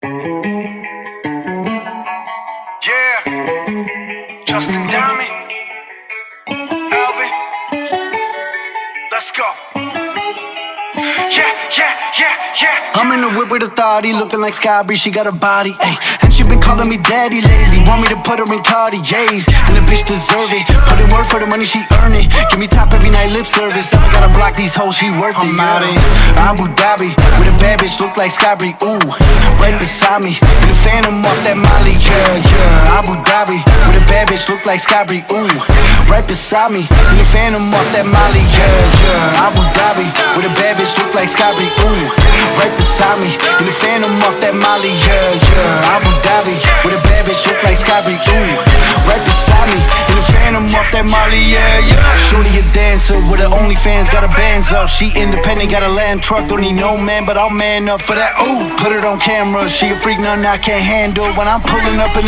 Yeah, Justin Diamond, Alvin, let's go. Yeah. I'm in the whip with a thotty, looking like Skybreeze, she got a body, ayy. And she been calling me daddy lately, want me to put her in Cartiers, and the bitch deserve it. Put in work for the money, she earn it. Give me top every night, lip service. Now I gotta block these hoes, she worth it. I'm out in Abu Dhabi, with a bad bitch, look like Skybreeze, ooh. Right beside me, in the phantom off that Molly, yeah. Abu Dhabi, with a bad bitch, look like Skybreeze, ooh. Right beside me, in the phantom off that Molly, yeah. Abu Dhabi, with a bad bitch, look like Skybreeze, ooh. Right beside me, in the phantom off that Molly, yeah. Abu Dhabi, with a bad bitch, look like Skybreeze, ooh. Right beside me, in the phantom off that Molly, yeah. Shorty a dancer with her OnlyFans, got her bands up. She independent, got a land truck, don't need no man, but I'll man up for that. Ooh, put it on camera, she a freak, nothing I can't handle. When I'm pulling up in